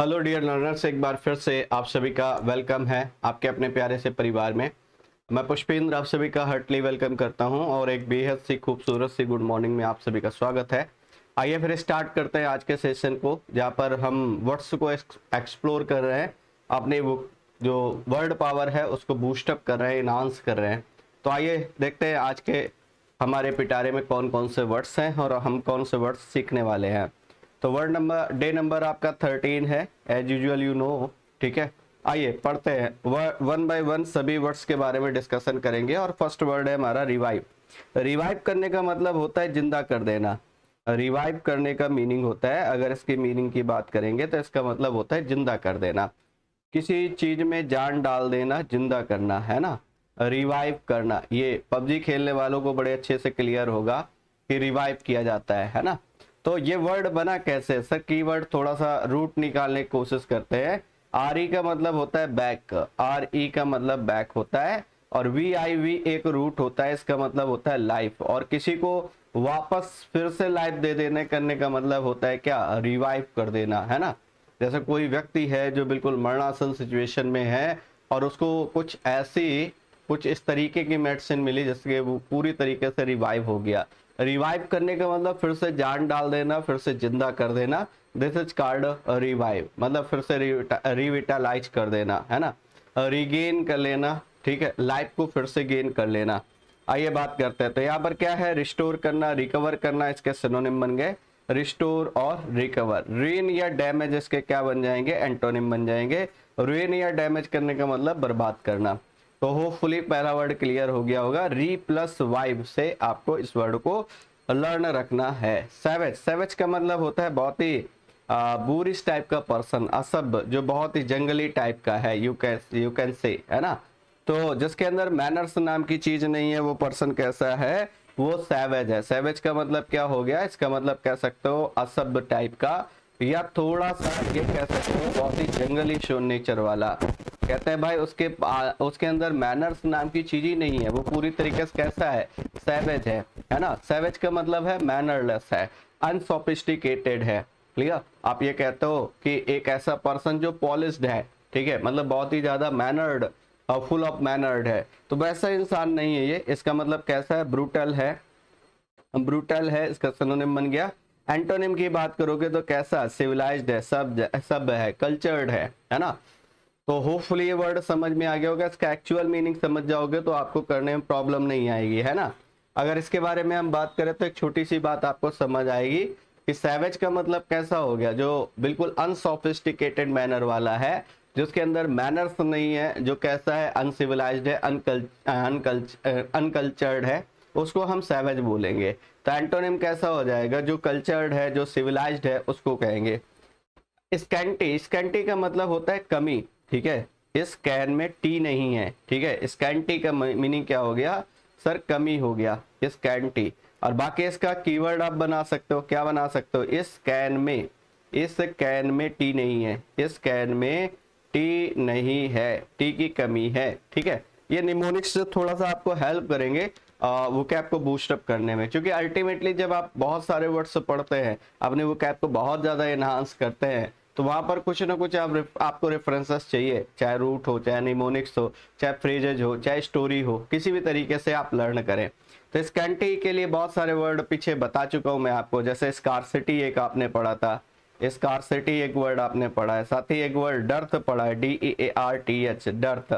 Hello dear learners, एक बार फिर से आप सभी का वेलकम है आपके अपने प्यारे से परिवार में। मैं पुष्पेंद्र आप सभी का हार्टली वेलकम करता हूं और एक बेहद सी खूबसूरत सी गुड मॉर्निंग में आप सभी का स्वागत है। आइए फिर स्टार्ट करते हैं आज के सेशन को, जहां पर हम वर्ड्स को एक्सप्लोर कर रहे हैं, अपने वो जो वर्ड पावर है उसको बूस्टअप कर रहे हैं, इनहांस कर रहे हैं। तो आइए देखते हैं आज के हमारे पिटारे में कौन कौन से वर्ड्स हैं और हम कौन से वर्ड्स सीखने वाले हैं। तो वर्ड नंबर डे नंबर आपका 13 है, एज यूजुअल यू नो। ठीक है, आइए पढ़ते हैं, वन बाय वन सभी वर्ड्स के बारे में डिस्कशन करेंगे। और फर्स्ट वर्ड है हमारा रिवाइव। रिवाइव करने का मतलब होता है जिंदा कर देना। रिवाइव करने का मीनिंग होता है, अगर इसकी मीनिंग की बात करेंगे तो इसका मतलब होता है जिंदा कर देना, किसी चीज में जान डाल देना, जिंदा करना, है ना। रिवाइव करना, ये पबजी खेलने वालों को बड़े अच्छे से क्लियर होगा कि रिवाइव किया जाता है ना। तो ये वर्ड बना कैसे सर, कीवर्ड थोड़ा सा रूट निकालने की कोशिश करते हैं। आर ई का मतलब होता है बैक, आर ई का मतलब बैक होता है, और वी आई वी एक रूट होता है, इसका मतलब होता है लाइफ। और किसी को वापस फिर से लाइफ दे देने करने का मतलब होता है क्या, रिवाइव कर देना, है ना। जैसे कोई व्यक्ति है जो बिल्कुल मरणासन सिचुएशन में है और उसको कुछ इस तरीके की मेडिसिन मिली जिससे वो पूरी तरीके से रिवाइव हो गया। रिवाइव करने का मतलब फिर से जान डाल देना, फिर से जिंदा कर देना। दिस इज कॉल्ड रिवाइव, मतलब फिर से रिविटालाइज कर देना, है ना, रिगेन कर लेना। ठीक है, लाइफ को फिर से गेन कर लेना। आइए बात करते हैं। तो यहाँ पर क्या है, रिस्टोर करना, रिकवर करना, इसके सिनोनिम बन गए रिस्टोर और रिकवर। रुइन या डैमेज इसके क्या बन जाएंगे, एंटोनिम बन जाएंगे। रुइन या डैमेज करने का मतलब बर्बाद करना। तो होपफुली पहला वर्ड क्लियर हो गया होगा। री प्लस वाइव से आपको इस वर्ड को लर्न रखना है। सैवेज, सैवेज का मतलब होता है बहुत ही बूरिश टाइप का पर्सन, असभ्य, जो बहुत ही जंगली टाइप का है, यू कैन से, है ना। तो जिसके अंदर मैनर्स नाम की चीज नहीं है, वो पर्सन कैसा है, वो सैवेज है। सैवेज का मतलब क्या हो गया, इसका मतलब कह सकते हो असभ्य टाइप का, या थोड़ा सा ये कह सकते हो बहुत ही जंगली शो नेचर वाला। कहते हैं भाई उसके अंदर मैनर्स नाम की चीज ही नहीं है, वो पूरी तरीके से कैसा है, सैवेज है ना। सैवेज का मतलब है मैनरलेस है, अनसोफिस्टिकेटेड है। क्लियर, आप ये कहते हो कि एक ऐसा पर्सन जो पॉलिश्ड है, ठीक है, मतलब बहुत ही ज्यादा मैनर्ड, फुल ऑफ मैनर्ड है। तो वैसा इंसान नहीं है ये, इसका मतलब कैसा है, ब्रूटल है। ब्रूटल है इसका सिनोनिम बन गया। एंटोनिम की बात करोगे तो कैसा, सिविलाइज्ड है, सब है, कल्चर्ड है ना। तो होपफुली ये वर्ड समझ में आ गया होगा, इसका एक्चुअल मीनिंग समझ जाओगे तो आपको करने में प्रॉब्लम नहीं आएगी, है ना। अगर इसके बारे में हम बात करें तो एक छोटी सी बात आपको समझ आएगी कि सैवेज का मतलब कैसा हो गया, जो बिल्कुल अनसोफिस्टिकेटेड मैनर वाला है, जिसके अंदर मैनर्स नहीं है, जो कैसा है, अनसिविलाइज्ड है, अनकल्चर्ड है, उसको हम सैवेज बोलेंगे। तो एंटोनिम कैसा हो जाएगा, जो कल्चर्ड है, जो सिविलाइज्ड है, उसको कहेंगे स्कैंटी। स्कैंटी का मतलब होता है कमी, ठीक है, इस कैन में टी नहीं है, ठीक है। स्कैंटी का मीनिंग क्या हो गया सर, कमी हो गया, स्कैंटी। और बाकी इसका कीवर्ड आप बना सकते हो, क्या बना सकते हो, इस कैन में टी नहीं है, इस कैन में टी नहीं है, टी की कमी है, ठीक है। ये निमोनिक्स थोड़ा सा आपको हेल्प करेंगे वोकैब को बूस्टअप करने में, क्योंकि अल्टीमेटली जब आप बहुत सारे वर्ड्स पढ़ते हैं, अपने वोकैब को बहुत ज़्यादा एनहांस करते हैं, तो वहाँ पर कुछ ना कुछ आपको रेफरेंसेस चाहिए, चाहे रूट हो, चाहे निमोनिक्स हो, चाहे फ्रेजेज हो, चाहे स्टोरी हो, किसी भी तरीके से आप लर्न करें। तो स्कैंटी के लिए बहुत सारे वर्ड पीछे बता चुका हूँ मैं आपको, जैसे स्कार्सिटी एक आपने पढ़ा था, स्कार्सिटी एक वर्ड आपने पढ़ा है, साथ ही एक वर्ड डर्थ पढ़ा है, DEARTH, डर्थ,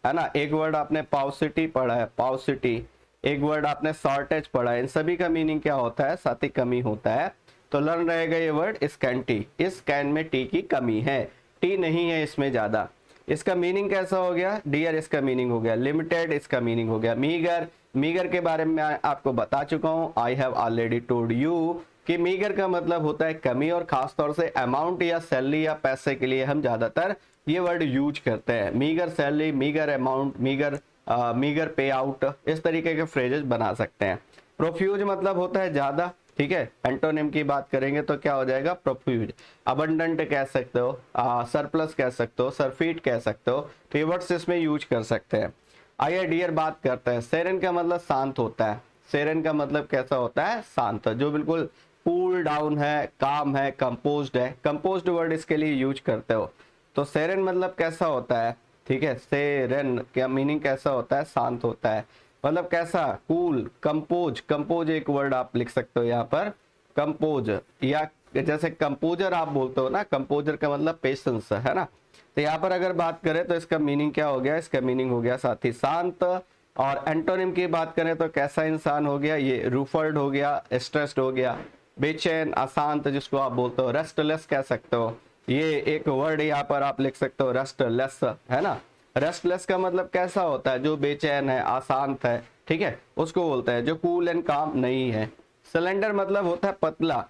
है ना। एक वर्ड आपने पाउसिटी पढ़ा है, पाउसिटी। एक वर्ड आपने शॉर्टेज पढ़ा है। इन सभी का मीनिंग क्या होता है, साथ ही कमी होता है। तो लर्न रहेगा ये वर्ड स्कैंटी, इस कैन में टी की कमी है, टी नहीं है इसमें ज्यादा। इसका मीनिंग कैसा हो गया डियर, इसका मीनिंग हो गया लिमिटेड, इसका मीनिंग हो गया मीगर। मीगर के बारे में मैं आपको बता चुका हूं, I have already told you कि मीगर का मतलब होता है कमी, और खासतौर से अमाउंट या सैलरी या पैसे के लिए हम ज्यादातर ये वर्ड यूज करते हैं। Meagre salary, meagre amount, meagre पे आउट, इस तरीके के फ्रेजेस बना सकते हैं। प्रोफ्यूज मतलब होता है ज्यादा, ठीक है। एंटोनिम की बात करेंगे तो क्या हो जाएगा, प्रोफ्यूज। अबंडेंट कह सकते हो, सरप्लस कह सकते हो, सरफीट कह सकते हो, तो ये वर्ड्स इसमें यूज कर सकते हैं। आइए डियर बात करते हैं। सेरेन का मतलब शांत होता है, सेरेन का मतलब कैसा होता है, शांत, जो बिल्कुल कूल डाउन है, काम है, कंपोज्ड है। कंपोज्ड वर्ड इसके लिए यूज करते हो। तो सेरेन मतलब कैसा होता है, ठीक है, सेरेन क्या मीनिंग कैसा होता है, शांत होता है, मतलब कैसा, कूल। कंपोज, कंपोज एक वर्ड आप लिख सकते हो यहाँ पर, कंपोज, या जैसे कंपोजर आप बोलते हो ना, कंपोजर का मतलब पेशेंस है ना। तो यहाँ पर अगर बात करें तो इसका मीनिंग क्या हो गया, इसका मीनिंग हो गया साथी शांत। और एंटोनिम की बात करें तो कैसा इंसान हो गया, ये रूफर्ड हो गया, स्ट्रेस्ड हो गया, बेचैन, अशांत जिसको आप बोलते हो, रेस्टलेस कह सकते हो। ये एक वर्ड यहाँ पर आप लिख सकते हो, रेस्टलेस, है ना। रेस्टलेस का मतलब कैसा होता है, जो बेचैन है, अशांत है, ठीक है, उसको बोलते हैं, जो कूल एंड काम नहीं है। सिलेंडर मतलब होता है पतला।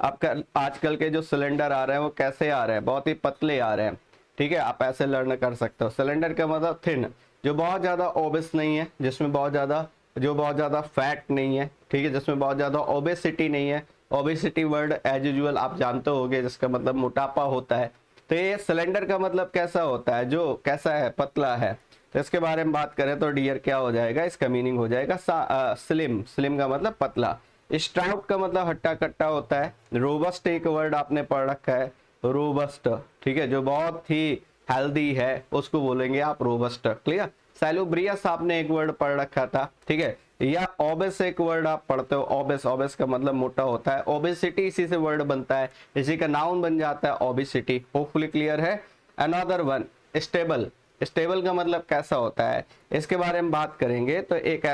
आपका आजकल के जो सिलेंडर आ रहे हैं वो कैसे आ रहे हैं, बहुत ही पतले आ रहे हैं, ठीक है, आप ऐसे लर्न कर सकते हो। सिलेंडर का मतलब थिन, जो बहुत ज्यादा ओबेस नहीं है, जिसमें बहुत ज्यादा फैट नहीं है, ठीक है, जिसमें बहुत ज्यादा ओबेसिटी नहीं है। ओबेसिटी वर्ड एज यूजुअल आप जानते होगे, जिसका मतलब मोटापा होता है। तो ये सिलेंडर का मतलब कैसा होता है, जो कैसा है, पतला है। तो इसके बारे में बात करें तो डियर क्या हो जाएगा, इसका मीनिंग हो जाएगा स्लिम। स्लिम का मतलब पतला। स्ट्राउट का मतलब हट्टा कट्टा होता है। रोबस्ट एक वर्ड आपने पढ़ रखा है, रोबस्ट, ठीक है, जो बहुत ही हेल्दी है उसको बोलेंगे आप रोबस्ट, क्लियर। सैलुब्रियस आपने एक वर्ड पढ़ रखा था, ठीक है, या ओबेस एक वर्ड आप पढ़ते हो, ओबेस। ओबेस का मतलब मोटा होता है। ओबेसिटी इसी से वर्ड बनता है, इसी का नाउन बन जाता है ओबेसिटी। होपफुली क्लियर है। Another one, stable. स्टेबल का मतलब कैसा होता है, इसके बारे में बात करेंगे तो एक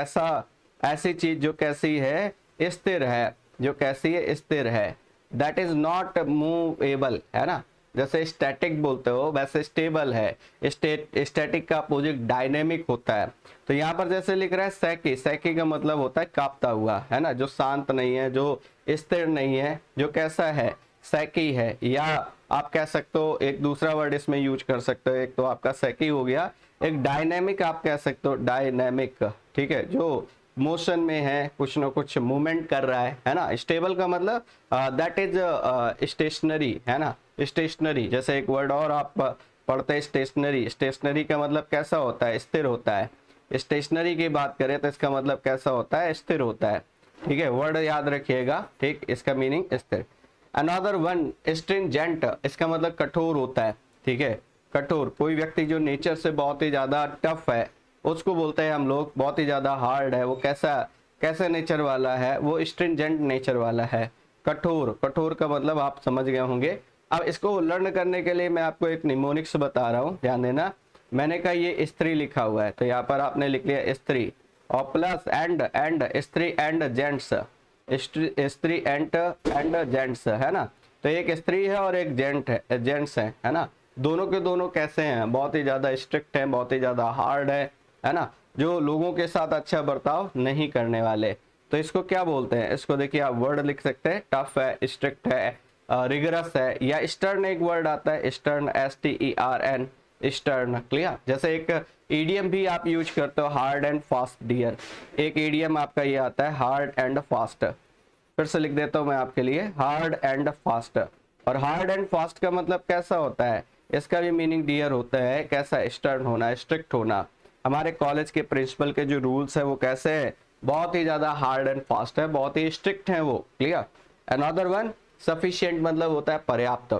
ऐसी चीज जो कैसी है, स्थिर है, जो कैसी है, स्थिर है, दैट इज नॉट मूवेबल, है ना। जैसे स्टैटिक बोलते हो वैसे स्टेबल है। स्टैटिक का अपोजिट डायनेमिक होता है। तो यहाँ पर जैसे लिख रहा है सैकी, सैकी का मतलब होता है कांपता हुआ, है ना, जो शांत नहीं है, जो स्थिर नहीं है, जो कैसा है, सैकी है। या आप कह सकते हो एक दूसरा वर्ड इसमें यूज कर सकते हो, एक तो आपका सैकी हो गया, एक डायनेमिक आप कह सकते हो, डायनेमिक, ठीक है, जो मोशन में है, कुछ ना कुछ मूवमेंट कर रहा है ना। स्टेबल का मतलब दैट इज स्टेशनरी, है ना, स्टेशनरी। जैसे एक वर्ड और आप पढ़ते हैं स्टेशनरी। स्टेशनरी का मतलब कैसा होता है, स्थिर होता है। स्टेशनरी की बात करें तो इसका मतलब कैसा होता है, स्थिर होता है, ठीक है, वर्ड याद रखिएगा, ठीक, इसका मीनिंग स्थिर। अनदर वन, स्ट्रिंजेंट, इसका मतलब कठोर होता है, ठीक है, कठोर। कोई व्यक्ति जो नेचर से बहुत ही ज्यादा टफ है उसको बोलते हैं हम लोग, बहुत ही ज्यादा हार्ड है, वो कैसा नेचर वाला है, वो स्ट्रिंजेंट नेचर वाला है। कठोर, कठोर का मतलब आप समझ गए होंगे। अब इसको लर्न करने के लिए मैं आपको एक निमोनिक्स बता रहा हूँ, ध्यान देना। मैंने कहा ये स्त्री लिखा हुआ है, तो यहाँ पर आपने लिख लिया स्त्री, और प्लस एंड स्त्री एंड जेंट्स, स्त्री एंड जेंट्स, है ना। तो एक स्त्री है और एक जेंट्स है ना। दोनों के दोनों कैसे हैं, बहुत ही ज्यादा स्ट्रिक्ट हैं, बहुत ही ज्यादा हार्ड है ना, जो लोगों के साथ अच्छा बर्ताव नहीं करने वाले। तो इसको क्या बोलते हैं, इसको देखिए आप वर्ड लिख सकते हैं, टफ है, स्ट्रिक्ट है, रिगरस है, या स्टर्न एक वर्ड आता है, स्टर्न, STERN, स्टर्न, क्लियर। जैसे एक ईडियम भी आप यूज करते हो, हार्ड एंड फास्ट डियर। एक ईडियम आपका ये आता है, हार्ड एंड फास्ट। फिर से लिख देता हूं मैं आपके लिए, हार्ड एंड फास्ट। और हार्ड एंड फास्ट का मतलब कैसा होता है, इसका भी मीनिंग डियर होता है, कैसा, स्टर्न होना, स्ट्रिक्ट होना। हमारे कॉलेज के प्रिंसिपल के जो रूल्स है वो कैसे है, बहुत ही ज्यादा हार्ड एंड फास्ट है, बहुत ही स्ट्रिक्ट है वो, क्लियर। अनदर वन, सफिशिएंट मतलब होता है पर्याप्त।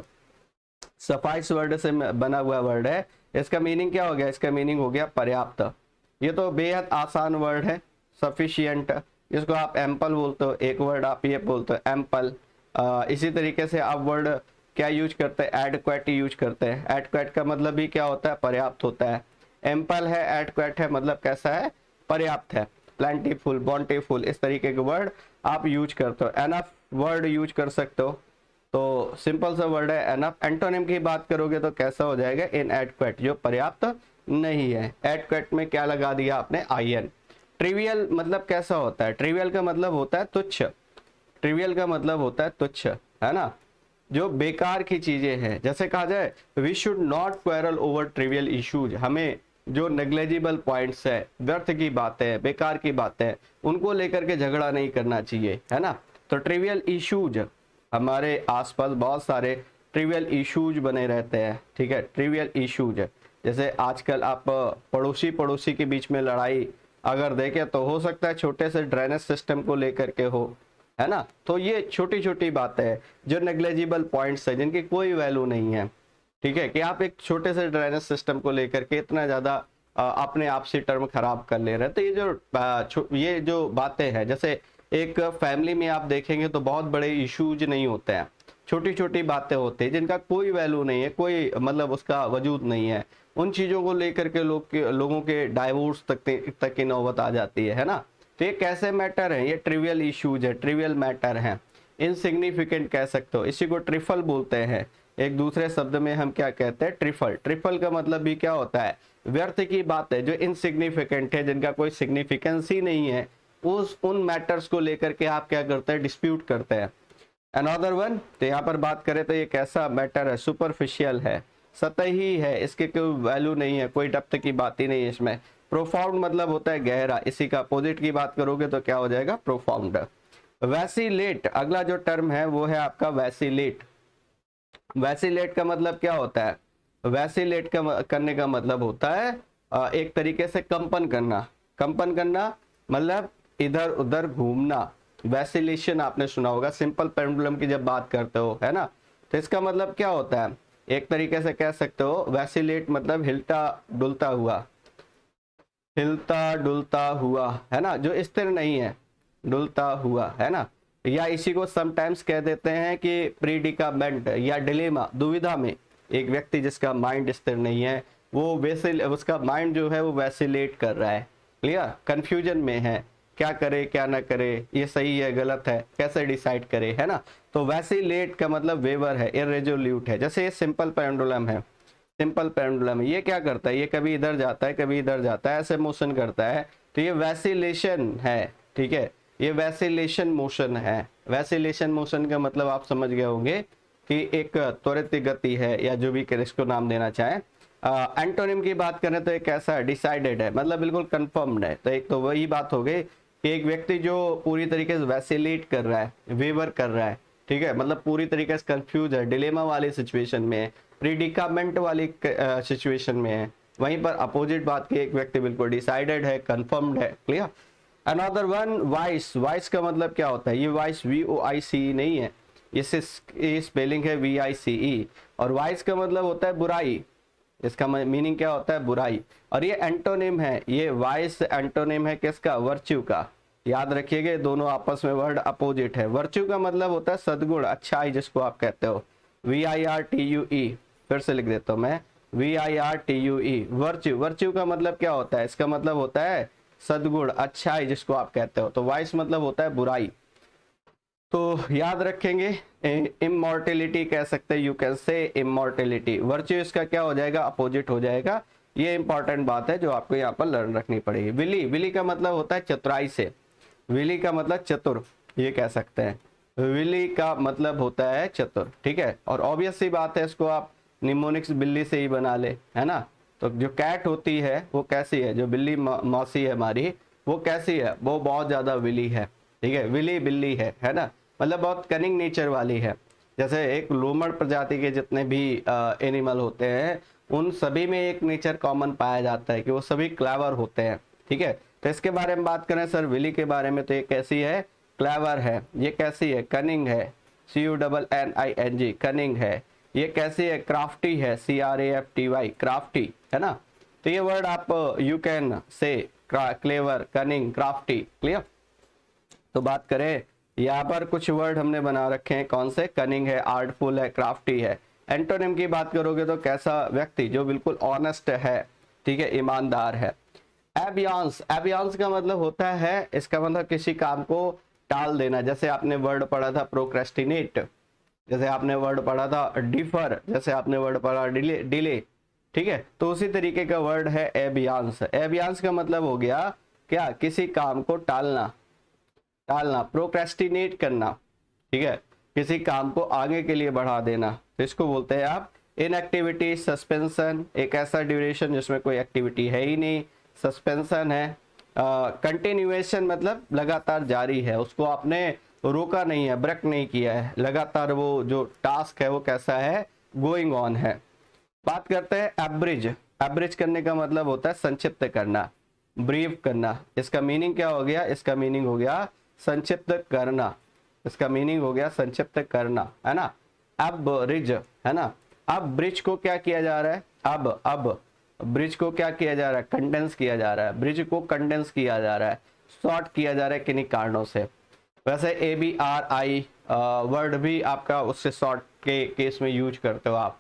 सफाइस वर्ड से बना हुआ वर्ड है, इसका मीनिंग क्या हो गया, इसका मीनिंग हो गया पर्याप्त। ये तो बेहद आसान वर्ड है, सफिशिएंट, इसको आप एम्पल बोलते हो, एक वर्ड आप ये बोलते हो एम्पल। इसी तरीके से आप वर्ड क्या यूज करते हैं, एडक्वेट यूज करते हैं। एडक्वेट का मतलब भी क्या होता है, पर्याप्त होता है। एम्पल है, एडक्वेट है, मतलब कैसा है, पर्याप्त है। प्लेंटीफुल, बॉन्टीफुल, इस तरीके के वर्ड आप यूज करते हो। एनफ वर्ड यूज कर सकते हो, तो सिंपल सा वर्ड है एनफ। एंटोनिम की बात करोगे तो कैसा हो जाएगा, इनएडक्वेट, जो पर्याप्त नहीं है। एडक्वेट में क्या लगा दिया आपने, IN। ट्रिवियल मतलब कैसा होता है, ट्रिवियल का मतलब होता है तुच्छ। ट्रिवियल का मतलब होता है तुच्छ, है ना, जो बेकार की चीजें हैं। जैसे कहा जाए, we should not quarrel over trivial issues, हमें जो नेग्लेजिबल पॉइंट्स है, व्यर्थ की बातें, बेकार की बातें, उनको लेकर के झगड़ा नहीं करना चाहिए, है ना। तो ट्रिवियल इश्यूज, हमारे आसपास बहुत सारे ट्रिवियल इश्यूज बने रहते हैं, ठीक है, ट्रिवियल इश्यूज। जैसे आजकल आप पड़ोसी के बीच में लड़ाई अगर देखें तो हो सकता है छोटे से ड्रेनेज सिस्टम को लेकर के हो, है ना। तो ये छोटी छोटी बातें हैं जो नेग्लेजिबल पॉइंट्स है, जिनकी कोई वैल्यू नहीं है, ठीक है। कि आप एक छोटे से ड्रेनेज सिस्टम को लेकर के इतना ज्यादा अपने आप से टर्म खराब कर ले रहे हैं। तो ये जो बातें हैं, जैसे एक फैमिली में आप देखेंगे तो बहुत बड़े इश्यूज नहीं होते हैं, छोटी छोटी बातें होती हैं जिनका कोई वैल्यू नहीं है, कोई मतलब उसका वजूद नहीं है। उन चीजों को लेकर के लोगों के डाइवोर्स तक की नौबत आ जाती है ना। तो ये कैसे मैटर है, ये ट्रिवियल इश्यूज है, ट्रिवियल मैटर हैं, इनसिग्निफिकेंट कह सकते हो। इसी को ट्रिफल बोलते हैं। एक दूसरे शब्द में हम क्या कहते हैं, ट्रिफल। ट्रिफल का मतलब भी क्या होता है, व्यर्थ की बात है, जो इनसिग्निफिकेंट है, जिनका कोई सिग्निफिकेंस ही नहीं है, उन मैटर्स को लेकर के आप क्या करते हैं, डिस्प्यूट करते हैं। अनदर वन, तो यहाँ पर बात करें तो ये कैसा मैटर है, सुपरफिशियल है, सतही है, इसके कोई वैल्यू नहीं है, कोई डेप्थ की बात ही नहीं है इसमें। प्रोफाउंड मतलब होता है गहरा, इसी का अपोजिट की बात करोगे तो क्या हो जाएगा, प्रोफाउंड। वैसिलेट, अगला जो टर्म है वो है आपका वैसिलेट। वैसिलेट का मतलब क्या होता है, वैसिलेट करने का मतलब होता है एक तरीके से कंपन करना। कंपन करना मतलब इधर उधर घूमना। वैसिलेशन आपने सुना होगा, सिंपल पेंडुलम की जब बात करते हो, है ना। तो इसका मतलब क्या होता है, एक तरीके से कह सकते हो वैसिलेट मतलब हिलता डुलता हुआ, हिलता डुलता हुआ, है ना, जो स्थिर नहीं है, डुलता हुआ, है ना। या इसी को समटाइम्स कह देते हैं कि प्रीडिकामेंट या डिलेमा, दुविधा में एक व्यक्ति जिसका माइंड स्थिर नहीं है, वो उसका माइंड जो है वो वैसिलेट कर रहा है, क्लियर, कंफ्यूजन में है, क्या करे क्या ना करे, ये सही है गलत है, कैसे डिसाइड करे, है ना। तो वैसिलेट का मतलब वेवर है, इरेजोल्यूट है। जैसे ये सिंपल पेंडुलम है, सिंपल पेंडुलम, ये क्या करता है, ये कभी इधर जाता है कभी इधर जाता है, ऐसे मोशन करता है, तो ये वैसिलेशन है, ठीक है, ये वैसिलेशन मोशन है। वैसिलेशन मोशन का मतलब आप समझ गए होंगे कि एक त्वरित गति है, या जो भी इसको नाम देना चाहे। एंटोनिम की बात करें तो एक कैसा है, डिसाइडेड है, मतलब बिल्कुल कंफर्म्ड है। तो एक तो वही बात हो गई कि एक व्यक्ति जो पूरी तरीके से वैसिलेट कर रहा है, वेवर कर रहा है, ठीक है, मतलब पूरी तरीके से कंफ्यूज है, डिलेमा वाली सिचुएशन में है, प्रीडिकामेंट वाली सिचुएशन में है। वहीं पर अपोजिट बात की, एक व्यक्ति बिल्कुल डिसाइडेड है, कंफर्म्ड है, clear. Another one, vice. Vice का मतलब क्या होता है, ये वाइस VOICE नहीं है, ये स्पेलिंग है VICE। और वाइस का मतलब होता है बुराई, इसका मीनिंग क्या होता है, बुराई। और ये एंटोनिम है, ये वाइस एंटोनिम है किसका, वर्च्यू का। याद रखिएगा दोनों आपस में वर्ड अपोजिट है। वर्च्यू का मतलब होता है सद्गुण, अच्छाई, जिसको आप कहते हो, VIRTUE। फिर से लिख देता हूं मैं, VIRTUE, वर्च्यू। वर्च्यू का मतलब क्या होता है, इसका मतलब होता है सद्गुण, अच्छाई, जिसको आप कहते हो। तो वाइस मतलब होता है बुराई। तो याद रखेंगे, इमॉर्टेलिटी कह सकते हैं, you can say immortality. Virtue इसका क्या हो जाएगा, अपोजिट हो जाएगा। ये इंपॉर्टेंट बात है जो आपको यहाँ पर लर्न रखनी पड़ेगी। विली, विली का मतलब होता है चतुराई से, विली का मतलब चतुर, ये कह सकते हैं, विली का मतलब होता है चतुर, ठीक है। और ऑब्वियस सी बात है, इसको आप निमोनिक्स बिल्ली से ही बना ले, है ना। तो जो कैट होती है वो कैसी है, जो बिल्ली मौसी है हमारी, वो कैसी है, वो बहुत ज्यादा विली है, ठीक है, विली बिल्ली है ना, मतलब बहुत कनिंग नेचर वाली है। जैसे एक लोमड़ प्रजाति के जितने भी एनिमल होते हैं, उन सभी में एक नेचर कॉमन पाया जाता है कि वो सभी क्लेवर होते हैं, ठीक है। तो इसके बारे में बात करें सर विली के बारे में, तो ये कैसी है, क्लेवर है। ये कैसी है, कनिंग है, CUNNING, कनिंग है। ये कैसी है, क्राफ्टी है, CRAFTY, क्राफ्टी, है ना। तो ये वर्ड आप you can say, clever, cunning, crafty, clear. तो बात करें, यहाँ पर कुछ वर्ड हमने बना रखे हैं, कौन से, कनिंग है, आर्टफुल है, क्राफ्टी है। एंटोनिम की बात करोगे तो कैसा व्यक्ति, जो बिल्कुल ऑनेस्ट है, ठीक है, ईमानदार है। एबियांस, एबियांस का मतलब होता है, इसका मतलब किसी काम को टाल देना। जैसे आपने वर्ड पढ़ा था प्रोक्रेस्टिनेट, जैसे आपने वर्ड पढ़ा था डिफर, जैसे आपने वर्ड पढ़ा डिले, ठीक है। तो उसी तरीके का वर्ड है एबियांस। एबियांस का मतलब हो गया क्या, किसी काम को टालना, टालना, प्रोक्रेस्टिनेट करना, ठीक है, किसी काम को आगे के लिए बढ़ा देना। तो इसको बोलते हैं आप इनएक्टिविटी, सस्पेंशन, एक ऐसा ड्यूरेशन जिसमें कोई एक्टिविटी है ही नहीं, सस्पेंशन है। कंटिन्यूएशन मतलब लगातार जारी है, उसको आपने रोका नहीं है, ब्रेक नहीं किया है, लगातार वो जो टास्क है वो कैसा है, गोइंग ऑन है। बात करते हैं एब्रिज। एब्रिज करने का मतलब होता है संक्षिप्त करना, ब्रीफ करना। इसका मीनिंग क्या हो गया, इसका मीनिंग हो गया संक्षिप्त करना, इसका मीनिंग हो गया संक्षिप्त करना, है ना। अब रिज, है ना। अब ब्रिज को क्या किया जा रहा है, अब ब्रिज को क्या किया जा रहा है, कंडेंस किया जा रहा है, ब्रिज को कंडेंस किया जा रहा है, शॉर्ट किया जा रहा है किन्हीं कारणों से। वैसे ABRI वर्ड भी आपका उससे शॉर्ट के केस में यूज करते हो आप।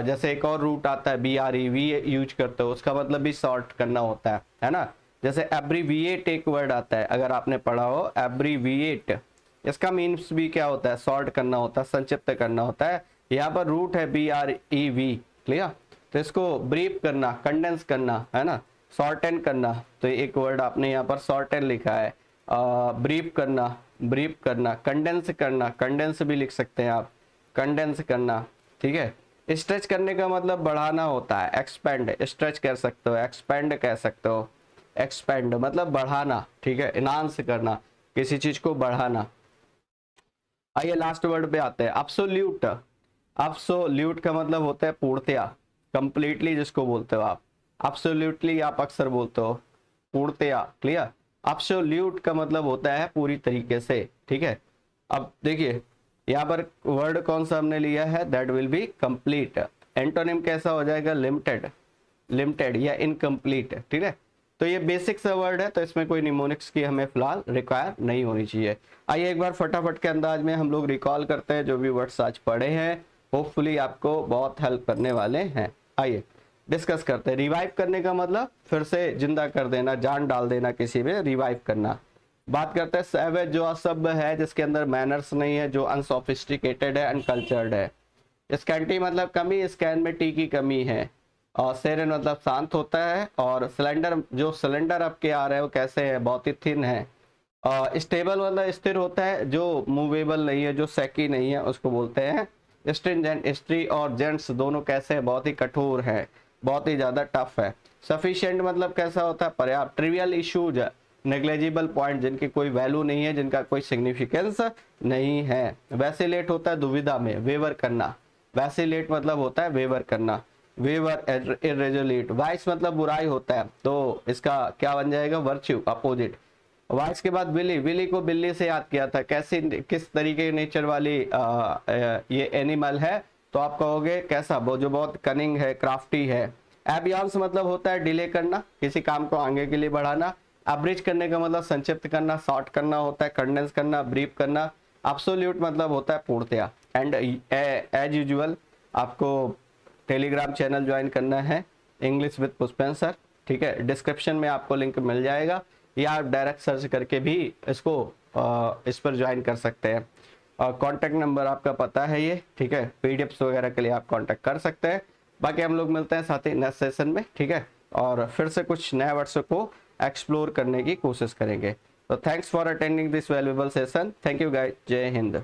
जैसे एक और रूट आता है BREV यूज करते हो, उसका मतलब भी शॉर्ट करना होता है ना। जैसे एब्रीविएट एक वर्ड आता है, अगर आपने पढ़ा हो एब्रीविएट, इसका मीन्स भी क्या होता है, शॉर्ट करना होता है, संक्षिप्त करना होता है। यहाँ पर रूट है BREV, क्लियर। तो इसको ब्रीफ करना, कंडेंस करना, है ना, शॉर्टन करना। तो एक वर्ड आपने यहाँ पर शॉर्टन लिखा है। ब्रीफ करना, कंडेंस करना, कंडेंस भी लिख सकते हैं आप, कंडेंस करना, ठीक है। स्ट्रेच करने का मतलब बढ़ाना होता है, एक्सपेंड, स्ट्रेच कह सकते हो, एक्सपेंड कह सकते हो। एक्सपेंड मतलब बढ़ाना, ठीक है, इनहांस करना, किसी चीज को बढ़ाना। आइए लास्ट वर्ड पे आते हैं, एब्सोल्यूट। एब्सोल्यूट का मतलब होता है पूर्णतया, कंप्लीटली जिसको बोलते हो आप। एब्सोल्यूटली आप अक्सर बोलते हो, पूर्णतया, क्लियर। एब्सोल्यूट का मतलब होता है पूरी तरीके से, ठीक है। अब देखिए यहाँ पर वर्ड कौन सा हमने लिया है, that will be complete. Antonym कैसा हो जाएगा, लिमिटेड, लिमिटेड या इनकम्प्लीट, ठीक है। तो ये बेसिक सा वर्ड है, तो इसमें कोई निमोनिक्स की हमें फिलहाल रिक्वायर नहीं होनी चाहिए। आइए एक बार फटाफट के अंदाज में हम लोग रिकॉल करते हैं जो भी वर्ड्स आज पढ़े हैं, होपफुली आपको बहुत हेल्प करने वाले हैं। आइए डिस्कस करते हैं। रिवाइव करने का मतलब फिर से जिंदा कर देना, जान डाल देना किसी में, रिवाइव करना। बात करते हैं सैवेज, जो असभ्य है, जिसके अंदर मैनर्स नहीं है, जो अनसोफिस्टिकेटेड है, अनकल्चर्ड है। स्कैंटी मतलब कमी, स्कैन में टी की कमी है। और सेरेन मतलब शांत होता है। और सिलेंडर, जो सिलेंडर आपके आ रहे हैं वो कैसे है, बहुत ही थिन है। स्टेबल मतलब स्थिर होता है, जो मूवेबल नहीं है, जो सैकी नहीं है, उसको बोलते हैं स्ट्रिंजेंट। स्त्री और जेंट्स दोनों कैसे है, बहुत ही कठोर है, बहुत ही ज्यादा टफ है। सफिशिएंट मतलब कैसा होता है, पर्याप्त। ट्रिवियल इश्यूज, नेग्लेजिबल पॉइंट, जिनकी कोई वैल्यू नहीं है, जिनका कोई सिग्निफिकेंस नहीं है। वैसिलेट होता है दुविधा में, वेवर करना। वैसिलेट मतलब होता है वेवर करना, वेवर, इरेजोल्यूट। वाइस मतलब बुराई होता है, तो इसका क्या बन जाएगा, वर्च्यू, अपोजिट। वाइस के बाद बिली, बिली को बिल्ली से याद किया था, कैसी, किस तरीके की नेचर वाली ये एनिमल है, तो आप कहोगे कैसा, वो जो बहुत कनिंग है, क्राफ्टी है। एबियंस मतलब होता है डिले करना, किसी काम को आगे के लिए बढ़ाना। अब्रिज करने का मतलब संक्षिप्त करना, शॉर्ट करना होता है, कंडेंस करना, ब्रीफ करना। एब्सोल्यूट मतलब होता है पूर्णतया। एंड एज यूजुअल आपको टेलीग्राम चैनल ज्वाइन करना है, इंग्लिश विद पुष्पेन सर, ठीक है। डिस्क्रिप्शन में आपको लिंक मिल जाएगा, या आप डायरेक्ट सर्च करके भी इसको इस पर ज्वाइन कर सकते हैं। कॉन्टैक्ट नंबर आपका पता है ये, ठीक है। पीडीएफ्स वगैरह के लिए आप कॉन्टैक्ट कर सकते हैं। बाकी हम लोग मिलते हैं साथ ही नेक्स्ट सेशन में, ठीक है। और फिर से कुछ नए वर्ड्स को एक्सप्लोर करने की कोशिश करेंगे। तो thanks for attending this valuable session. Thank you guys, जय हिंद।